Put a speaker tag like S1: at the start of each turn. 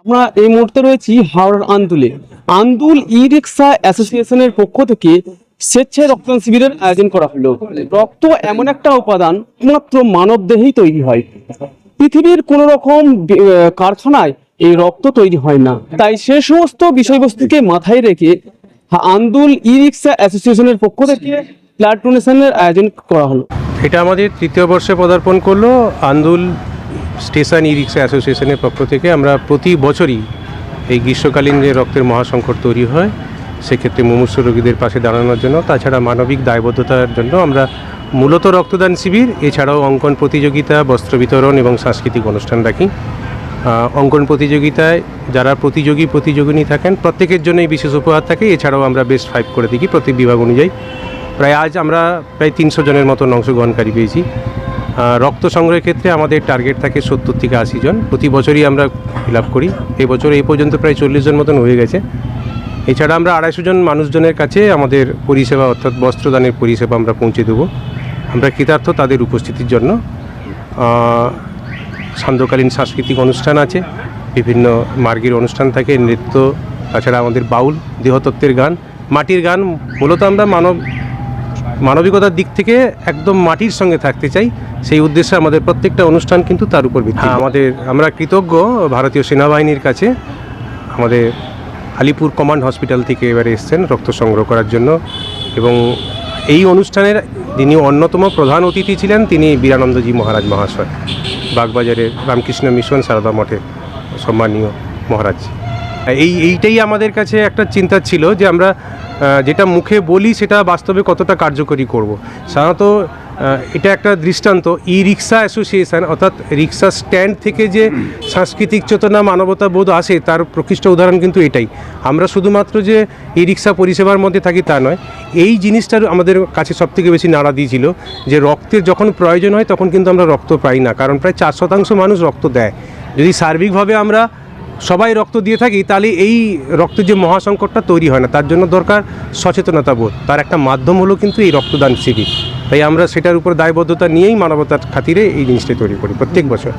S1: আমরা এই মুহূর্তে রয়েছি হাওড়ার আন্দুলে। আন্দুল ই রিক্সা অ্যাসোসিয়েশনের পক্ষ থেকে স্বেচ্ছায় রক্তদান শিবিরের আয়োজন করা হলো। রক্ত এমন একটা উপাদান মাত্র মানব দেহেই তৈরি হয়। পৃথিবীর কোন রকম কারখানায় এই রক্ত তৈরি হয় না। তাই সে সমস্ত বিষয়বস্তুকে মাথায় রেখে আন্দুল ই রিক্সা অ্যাসোসিয়েশনের পক্ষ থেকে ব্লাড ডোনেশনের আয়োজন করা হলো।
S2: এটা আমাদের তৃতীয় বর্ষে পদার্পণ করলো। আন্দুল স্টেশন ই রিক্সা অ্যাসোসিয়েশনের পক্ষ থেকে আমরা প্রতি বছরই এই গ্রীষ্মকালীন যে রক্তের মহাসংকট তৈরি হয় সেক্ষেত্রে মুমূর্ষু রোগীদের পাশে দাঁড়ানোর জন্য, তাছাড়া মানবিক দায়বদ্ধতার জন্য আমরা মূলত রক্তদান শিবির, এছাড়াও অঙ্কন প্রতিযোগিতা, বস্ত্র বিতরণ এবং সাংস্কৃতিক অনুষ্ঠান রাখি। অঙ্কন প্রতিযোগিতায় যারা প্রতিযোগিনী থাকেন প্রত্যেকের জন্যই বিশেষ উপহার থাকে। এছাড়াও আমরা বেস্ট 5 করে থাকি প্রতি বিভাগ অনুযায়ী। আজ আমরা প্রায় 300 জনের মতন অংশগ্রহণকারী পেয়েছি। রক্ত সংগ্রহের ক্ষেত্রে আমাদের টার্গেট থাকে 70 থেকে 80 জন। প্রতি বছরই আমরা ফিল আপ করি। এবছর এই পর্যন্ত প্রায় 40 জন মতন হয়ে গেছে। এছাড়া আমরা 250 জন মানুষজনের কাছে আমাদের পরিষেবা অর্থাৎ বস্ত্রদানের পরিষেবা আমরা পৌঁছে দেবো। আমরা কৃতার্থ তাদের উপস্থিতির জন্য। সান্ধ্যকালীন সাংস্কৃতিক অনুষ্ঠান আছে, বিভিন্ন মার্গের অনুষ্ঠান থাকে, নৃত্য, তাছাড়া আমাদের বাউল, দেহতত্ত্বের গান, মাটির গান। মূলত আমরা মানবিকতার দিক থেকে একদম মাটির সঙ্গে থাকতে চাই, সেই উদ্দেশ্যে আমাদের প্রত্যেকটা অনুষ্ঠান কিন্তু তার উপর ভিত্তি। আমরা কৃতজ্ঞ ভারতীয় সেনাবাহিনীর কাছে। আমাদের আলিপুর কমান্ড হসপিটাল থেকে এবারে এসছেন রক্ত সংগ্রহ করার জন্য, এবং এই অনুষ্ঠানের যিনি অন্যতম প্রধান অতিথি ছিলেন তিনি বীরানন্দজি মহারাজ মহাশয়, বাগবাজারের রামকৃষ্ণ মিশন সারদা মঠে সম্মানীয় মহারাজ। এইটাই আমাদের কাছে একটা চিন্তা ছিল যে আমরা যেটা মুখে বলি সেটা বাস্তবে কতটা কার্যকরী করব। সাধারণত এটা একটা দৃষ্টান্ত। ই রিক্সা অ্যাসোসিয়েশন অর্থাৎ রিক্সা স্ট্যান্ড থেকে যে সাংস্কৃতিক চেতনা, মানবতা বোধ আসে তার প্রকৃষ্ট উদাহরণ কিন্তু এটাই। আমরা শুধুমাত্র যে ই রিক্সা পরিষেবার মধ্যে থাকি তা নয়, এই জিনিসটার আমাদের কাছে সবথেকে বেশি নাড়া দিয়েছিল যে রক্তের যখন প্রয়োজন হয় তখন কিন্তু আমরা রক্ত পাই না, কারণ প্রায় 4% মানুষ রক্ত দেয়। যদি সার্বিকভাবে আমরা সবাই রক্ত দিয়ে থাকি তাহলে এই রক্তের যে মহাসংকটটা তৈরি হয় না। তার জন্য দরকার সচেতনতা বোধ। তার একটা মাধ্যম হলো কিন্তু এই রক্তদান শিবির। তাই আমরা সেটার উপর দায়বদ্ধতা নিয়েই মানবতার খাতিরে এই জিনিসটা তৈরি করি প্রত্যেক বছর।